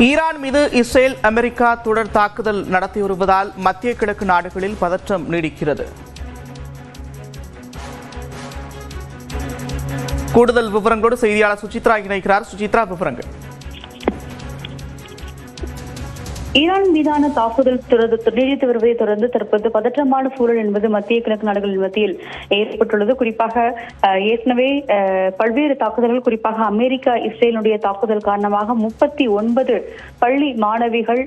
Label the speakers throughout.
Speaker 1: Iran மீது Israel America தொடர் தாக்குதல் நடத்தி வருவதால் மத்திய கிழக்கு நாடுகளில் பதற்றம் நீடிக்கிறது. கூடுதல் விவரங்களோடு செய்தியாளர் சுசித்ரா இணைக்கிறார். சுசித்ரா, விவரங்கள்.
Speaker 2: ஈரான் மீதான தாக்குதல் நீடித்து வருவதை தொடர்ந்து தற்போது பதற்றமான சூழல் என்பது மத்திய கிழக்கு நாடுகளின் மத்தியில் ஏற்பட்டுள்ளது. குறிப்பாக ஏற்கனவே பல்வேறு தாக்குதல்கள், குறிப்பாக அமெரிக்கா இஸ்ரேலுடைய தாக்குதல் காரணமாக 39 பள்ளி மாணவிகள்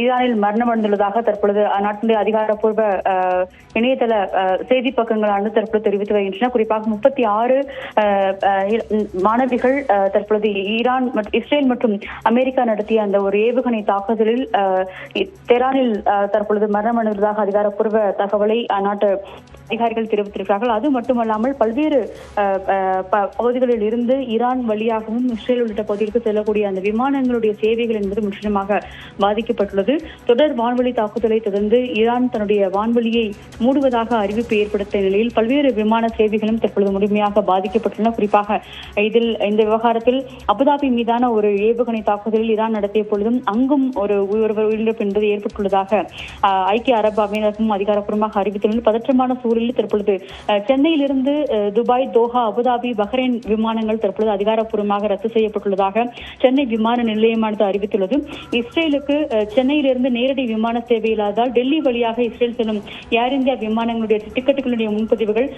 Speaker 2: ஈரானில் மரணமடைந்துள்ளதாக தற்பொழுது அந்நாட்டினுடைய அதிகாரப்பூர்வ இணையதள செய்தி பக்கங்களானது தற்போது தெரிவித்து வருகின்றன. குறிப்பாக 36 மாணவிகள் தற்பொழுது ஈரான் இஸ்ரேல் மற்றும் அமெரிக்கா நடத்திய அந்த ஒரு ஏவுகணை தாக்குதலில் தெஹ்ரானில் தற்பொழுது மரணமடைந்ததாக அதிகாரப்பூர்வ தகவலை அந்நாட்டு அதிகாரிகள் தெரிவித்திருக்கிறார்கள். அது மட்டுமல்லாமல் பல்வேறு பகுதிகளில் இருந்து ஈரான் வழியாகவும் இஸ்ரேல் உள்ளிட்ட பகுதிகளுக்கு செல்லக்கூடிய அந்த விமானங்களுடைய சேவைகள் என்பது முற்றிலுமாக பாதிக்கப்பட்டுள்ளது. தொடர் வான்வழி தாக்குதலை தொடர்ந்து ஈரான் தன்னுடைய வான்வழியை மூடுவதாக அறிவிப்பு ஏற்படுத்திய நிலையில் பல்வேறு விமான சேவைகளும் தற்பொழுது முழுமையாக பாதிக்கப்பட்டுள்ளன. குறிப்பாக இந்த விவகாரத்தில் அபுதாபி மீதான ஒரு ஏவுகணை தாக்குதலில் ஈரான் நடத்திய பொழுதும் அங்கும் ஒரு உயிரிழப்பு என்பது ஏற்பட்டுள்ளதாக ஐக்கிய அரபு அமீரகம் அதிகாரப்பூர்வமாக அறிவித்துள்ளது. பதற்றமான சூழலில் தற்பொழுது சென்னையிலிருந்து துபாய், தோஹா, அபுதாபி, பஹ்ரைன் விமானங்கள் தற்பொழுது அதிகாரப்பூர்வமாக ரத்து செய்யப்பட்டுள்ளதாக சென்னை விமான நிலையமானது அறிவித்துள்ளது. இஸ்ரேலுக்கு சென்னையிலிருந்து நேரடி விமான சேவை இல்லாததால் டெல்லி வழியாக இஸ்ரேல் செல்லும் ஏர் இந்தியா விமானங்களுடைய டிக்கெட்டுகளுடைய முன்பதிவுகள்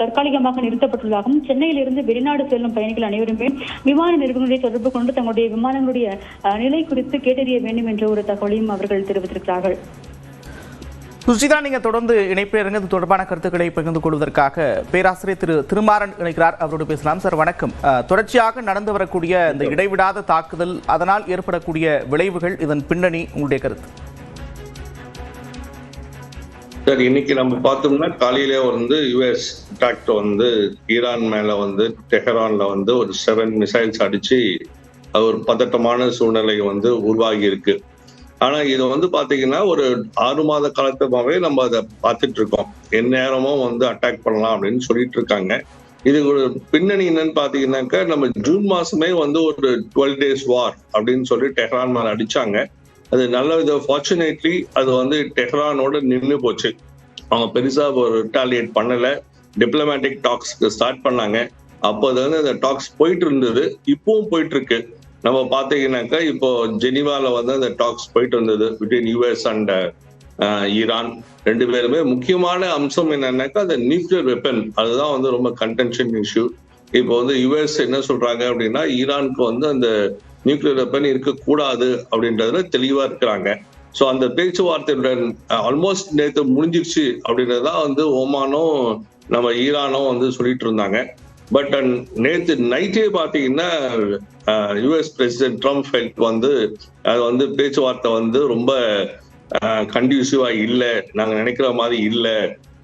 Speaker 2: தற்காலிகமாக நிறுத்தப்பட்டுள்ளதாகவும் சென்னையிலிருந்து வெளிநாடு செல்லும் பயணிகள் அனைவருமே விமான நிறுவனங்களை தொடர்பு கொண்டு தங்களுடைய விமானங்களுடைய நிலை குறித்து கேட்டறிய வேண்டும் என்ற ஒரு தகவலையும் அவர்கள் தெரிவித்திருக்கிறார்கள்.
Speaker 1: சுஜிதா, நீங்க தொடர்ந்து இணைப்பில் இருந்து தொடர்பான கருத்துக்களை பகிர்ந்து கொள்வதற்காக பேராசிரியர் திரு திருமாறன் இணைக்கிறார். அவரோடு பேசலாம். சார், வணக்கம். தொடர்ச்சியாக நடந்து வரக்கூடிய இந்த இடைவிடாத தாக்குதல், அதனால் ஏற்படக்கூடிய விளைவுகள், இதன் பின்னணி உங்களுடைய கருத்து?
Speaker 3: சார், இன்னைக்கு நம்ம பார்த்தோம்னா காலையிலே யுஎஸ் அட்டாக் ஈரான் மேல டெஹரான்ல ஒரு 7 மிசைல்ஸ் அடிச்சு ஒரு பதட்டமான சூழ்நிலை உருவாகி இருக்கு. ஆனா இது பாத்தீங்கன்னா ஒரு 6 மாத காலத்துமாவே நம்ம அதை பார்த்துட்டு இருக்கோம். எந்நேரமும் அட்டாக் பண்ணலாம் அப்படின்னு சொல்லிட்டு இருக்காங்க. இது ஒரு பின்னணி என்னன்னு பாத்தீங்கன்னாக்கா, நம்ம ஜூன் மாசமே ஒரு 12 days வார் அப்படின்னு சொல்லி டெஹரான் மேல அடிச்சாங்க. அது நல்ல ஃபார்ச்சுனேட்லி அது டெஹரானோட நின்று போச்சு. அவங்க பெருசா ஒரு ரிட்டாலியேட் பண்ணல. டிப்ளமேட்டிக் டாக்ஸ்க்கு ஸ்டார்ட் பண்ணாங்க. அப்போ அந்த டாக்ஸ் போயிட்டு இருந்தது, இப்பவும் போயிட்டு இருக்கு. நம்ம பாத்தீங்கன்னாக்கா இப்போ ஜெனீவால அந்த டாக்ஸ் போயிட்டு இருந்தது பிட்வீன் யூஎஸ் அண்ட் ஈரான். 2 பேருமே முக்கியமான அம்சம் என்னன்னாக்கா அந்த நியூக்ளியர் வெப்பன், அதுதான் ரொம்ப கன்டென்ஷன் இஷ்யூ. இப்போ யூஎஸ் என்ன சொல்றாங்க அப்படின்னா, ஈரானுக்கு அந்த நியூக்ளியர் வெப்பன் இருக்கக்கூடாது அப்படின்றதுல தெளிவா இருக்கிறாங்க. ஸோ அந்த பேச்சுவார்த்தையுடன் ஆல்மோஸ்ட் நேற்று முடிஞ்சிருச்சு அப்படின்றதான் ஓமானும் நம்ம ஈரானும் சொல்லிட்டு இருந்தாங்க. பட் நேற்று நைட்டே பாத்தீங்கன்னா யுஎஸ் பிரசிடென்ட் ட்ரம்ப் அது பேச்சுவார்த்தை ரொம்ப கண்டியூசிவா இல்லை, நாங்க நினைக்கிற மாதிரி இல்லை.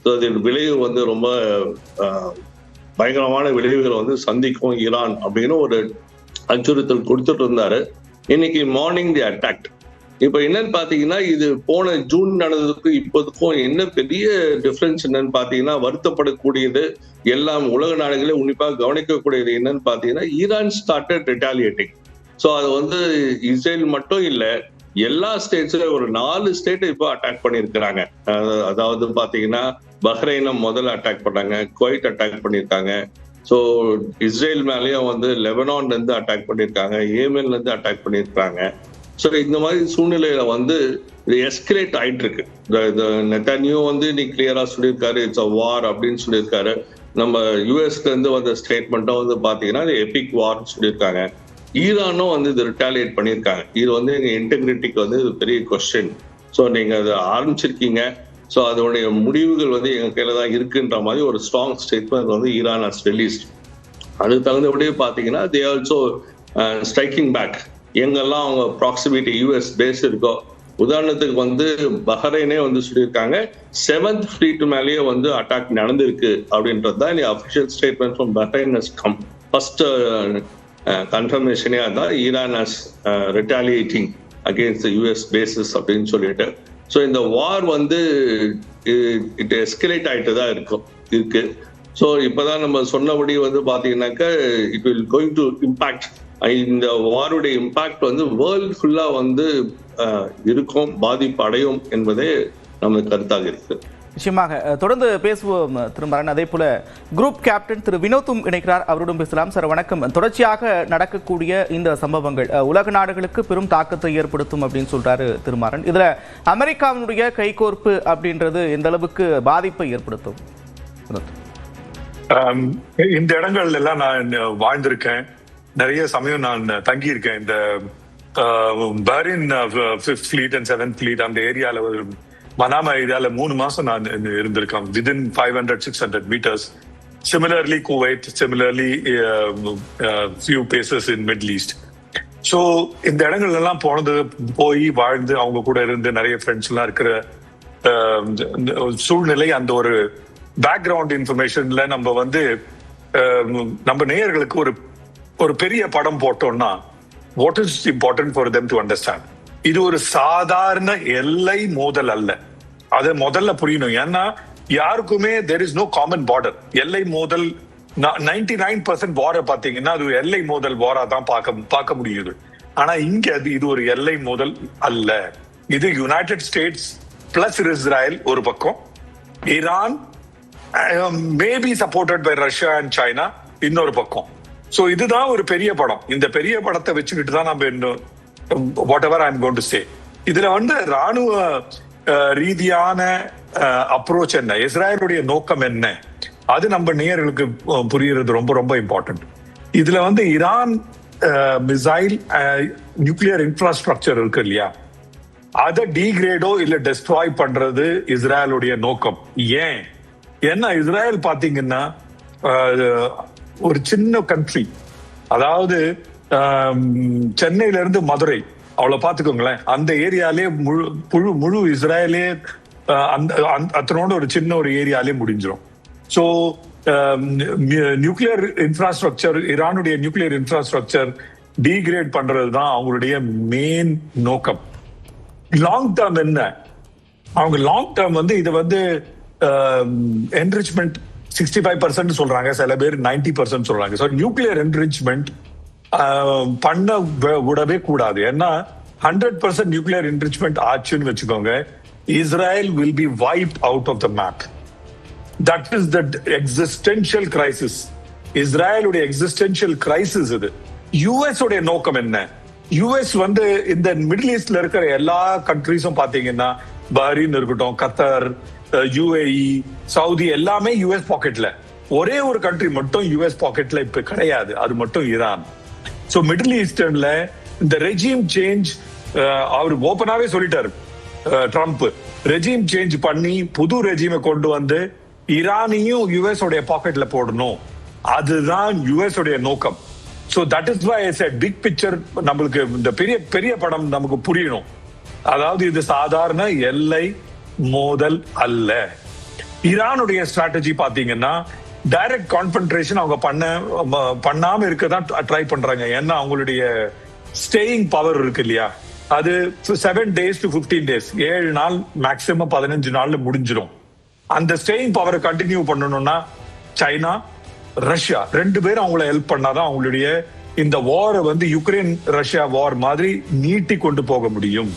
Speaker 3: ஸோ அது விளைவு ரொம்ப பயங்கரமான விளைவுகளை சந்திக்கும் ஈரான் அப்படின்னு ஒரு அச்சுறுத்தல் கொடுத்துட்டு இருந்தாரு. இன்னைக்கு மார்னிங் தி அட்டாக். இப்ப என்னன்னு பாத்தீங்கன்னா, இது போன ஜூன் நடந்ததுக்கும் இப்போதுக்கும் என்ன பெரிய டிஃபரன்ஸ் என்னன்னு பாத்தீங்கன்னா, வருத்தப்படக்கூடியது, எல்லாம் உலக நாடுகளே உன்னிப்பாக கவனிக்கக்கூடியது என்னன்னு பாத்தீங்கன்னா, ஈரான் ஸ்டார்டட் ரிட்டாலியேட்டிங். ஸோ அது இஸ்ரேல் மட்டும் இல்ல, எல்லா ஸ்டேட்ஸ்லயும் ஒரு 4 ஸ்டேட்டை இப்போ அட்டாக் பண்ணியிருக்கிறாங்க. அதாவது பாத்தீங்கன்னா, பஹ்ரைனை முதல்ல அட்டாக் பண்ணாங்க, குவைட் அட்டாக் பண்ணியிருக்காங்க. ஸோ இஸ்ரேல் மேலேயும் லெபனான்ல இருந்து அட்டாக் பண்ணியிருக்காங்க, ஏமன்ல இருந்து அட்டாக் பண்ணியிருக்காங்க. ஸோ இந்த மாதிரி சூழ்நிலையில இது எஸ்கலேட் ஆயிட்டு இருக்கு. நெத்தன்யாஹூ இன்னைக்கு கிளியரா சொல்லியிருக்காரு, இட்ஸ் அ வார் அப்படின்னு சொல்லியிருக்காரு. நம்ம யூஎஸ்ல இருந்து ஸ்டேட்மெண்ட்டும் பாத்தீங்கன்னா எபிக் வார்னு சொல்லியிருக்காங்க. ஈரானும் இது ரிட்டாலியேட் பண்ணியிருக்காங்க. இது எங்க இன்டெகிரிட்டிக்கு இது பெரிய கொஸ்டின். ஸோ நீங்க அதை ஆரம்பிச்சிருக்கீங்க, ஸோ அதோடைய முடிவுகள் எங்க கையில தான் இருக்குன்ற மாதிரி ஒரு strong statement Iran has released. அதுக்கு தகுந்தபடியே பாத்தீங்கன்னா தே ஆல்சோ ஸ்ட்ரைக்கிங் பேக். எங்கெல்லாம் அவங்க ப்ராக்சிமிட்டி யூஎஸ் பேஸ் இருக்கோ, உதாரணத்துக்கு பஹ்ரைனே சொல்லியிருக்காங்க 7th ஃப்ளீட் மேலேயே அட்டாக் நடந்திருக்கு அப்படின்றது தான் official statement from Bahrain has come. First கன்ஃபர்மேஷனே அதான், Iran has retaliating against US bases அப்படின்னு சொல்லிட்டு. ஸோ இந்த வார் இட் எஸ்கலேட் ஆயிட்டு தான் இருக்கு. ஸோ இப்பதான் நம்ம சொன்னபடி பாத்தீங்கன்னாக்கா, it will going to impact இந்த வாருடைய இம்பாக்ட் வந்து வேர்ல்ட் ஃபுல்லா வந்து இருக்கும், பாதிப்பு அடையும் என்பதே நமக்கு கருத்தாக இருக்கு.
Speaker 1: நிச்சயமாக தொடர்ந்து பேசுவோம் திருமாறன். அதே போல குரூப் கேப்டன் திரு வினோத்தும் இணைக்கிறார், அவருடன் பேசலாம். சார் வணக்கம். தொடர்ச்சியாக நடக்கக்கூடிய இந்த சம்பவங்கள் உலக நாடுகளுக்கு பெரும் தாக்கத்தை ஏற்படுத்தும் அப்படின்னு சொல்றாரு திருமாறன். இதுல அமெரிக்காவினுடைய கைகோர்ப்பு அப்படின்றது எந்த அளவுக்கு பாதிப்பை ஏற்படுத்தும்?
Speaker 4: இந்த இடங்கள்ல எல்லாம் நான் வாழ்ந்திருக்கேன், நிறைய சமயம் நான் தங்கி இருக்கேன். இந்த Bahrain 5th Fleet and 7th Fleet அந்த ஏரியால மனாமா ஏரியால 3 மாசம் நான் இருந்திருக்கேன், within 500-600 meters. Similarly Kuwait, similarly few places in Middle East. So இந்த இடங்கள்ல எல்லாம் போய் வாழ்ந்து அவங்க கூட இருந்து நிறைய ஃப்ரெண்ட்ஸ் எல்லாம் இருக்கிற சூழ்நிலை, அந்த ஒரு பேக்ரவுண்ட் இன்ஃபர்மேஷன்ல நம்ம வந்து நம்ம நேயர்களுக்கு ஒரு பெரிய படம் போட்டோம்னா what is important for them to understand. இது ஒரு சாதாரண எல்லை மோதல் அல்ல, அதை முதல்ல புரியணும். ஏன்னா யாருக்குமே there is no common border. எல்லை மோதல் 99% வார பாத்தீங்கன்னா அது எல்லை மோதல் வாரா தான் பார்க்க முடியுது. ஆனா இங்க இது ஒரு எல்லை மோதல் அல்ல. இது யுனைடெட் ஸ்டேட்ஸ் பிளஸ் இஸ்ரேல் ஒரு பக்கம், Iran maybe supported by Russia and China இன்னொரு பக்கம். சோ இதுதான் ஒரு பெரிய படம். இந்த பெரிய படத்தை வச்சுக்கிட்டு தான் நம்ம what ever I am going to say. இதுல வந்து ராணுவ ரீதியான அப்ரோச் என்ன, இஸ்ரேலுடைய நோக்கம் என்ன, அது நம்ம நேயர்களுக்கு புரியுறது ரொம்ப ரொம்ப இம்பார்ட்டன்ட். இதுல வந்து ஈரான் மிசைல் நியூக்ளியர் இன்ஃப்ராஸ்ட்ரக்சர் இருக்கு இல்லையா, அதை டீக்ரேடோ இல்ல டெஸ்ட்ராய் பண்றது இஸ்ரேலுடைய நோக்கம். ஏன்னா இஸ்ரேல் பாத்தீங்கன்னா ஒரு சின்ன கண்ட்ரி, அதாவது சென்னையில இருந்து மதுரை அவ்வளவு பாத்துக்கோங்களேன், அந்த ஏரியாலே முழு இஸ்ரேலே அத்தனோட ஒரு சின்ன ஒரு ஏரியாலே முடிஞ்சிடும். ஸோ நியூக்ளியர் இன்ஃப்ராஸ்ட்ரக்சர், ஈரானுடைய நியூக்ளியர் இன்ஃப்ராஸ்ட்ரக்சர் டீக்ரேட் பண்றது தான் அவங்களுடைய மெயின் நோக்கம். லாங் டேர்ம் என்ன, அவங்க லாங் டேர்ம் வந்து இதை வந்து என்ரிச்மெண்ட் 65% சொல்றாங்க, சில பேர் 90% சொல்றாங்க. ஸோ நியூக்ளியர் என்ரிச்மெண்ட் பண்ண விடவே கூடாது. ஏன்னா 100% நியூக்ளியர் என்ரிச்மெண்ட் ஆச்சுன்னு வச்சுக்கோங்க, Israel will be wiped out of the map. That is the existential crisis. இஸ்ரேலுடைய எக்ஸிஸ்டென்ஷியல் கிரைசிஸ் இது. யுஎஸ் உடைய நோக்கம் என்ன? யுஎஸ் வந்து இந்த மிடில் ஈஸ்ட்ல இருக்கிற எல்லா கண்ட்ரிஸும் பாத்தீங்கன்னா, பஹ்ரைன் இருக்கட்டும், கத்தார், யுஏஇ, சவுதி, எல்லாமே யுஎஸ் பாக்கெட்ல. ஒரே ஒரு கண்ட்ரி மட்டும் யுஎஸ் பாக்கெட்ல இப்ப கிடையாது, அது மட்டும் ஈரான். சோ மிடில் ஈஸ்டர்ன்ல இந்த ரெஜிம் சேஞ்ச் அவர் ஓபனாவே சொல்லிட்டாரு ட்ரம்ப். ரெஜிம் சேஞ்ச் பண்ணி புது ரெஜிமை கொண்டு வந்து ஈரானையும் யுஎஸ் உடைய பாக்கெட்ல போடணும், அதுதான் யுஎஸ் உடைய நோக்கம். So that is why I set big picture நம்மளுக்கு இந்த பெரிய பெரிய படம் நமக்கு புரியணும். அதாவது இது சாதாரண எல்லை மோதல் அல்ல. ஈரானுடைய ஸ்ட்ராட்டஜி பாத்தீங்கன்னா டைரக்ட் கான்ஃபன்ட்ரேஷன் அவங்க பண்ணாம இருக்கதான் ட்ரை பண்றாங்க. ஏன்னா அவங்களுடைய ஸ்டேயிங் பவர் இருக்கு இல்லையா, அது 7 days to 15 days, 7 நாள் மேக்சிமம் 15 நாள்ல முடிஞ்சிடும். அந்த ஸ்டேயிங் பவரை கண்டினியூ பண்ணணும்னா சைனா, ரஷ்யா 2 பேரும் அவங்கள ஹெல்ப் பண்ணாதான் அவங்களுடைய இந்த வாரை வந்து யுக்ரைன் ரஷ்யா வார் மாதிரி நீட்டி கொண்டு போக முடியும்.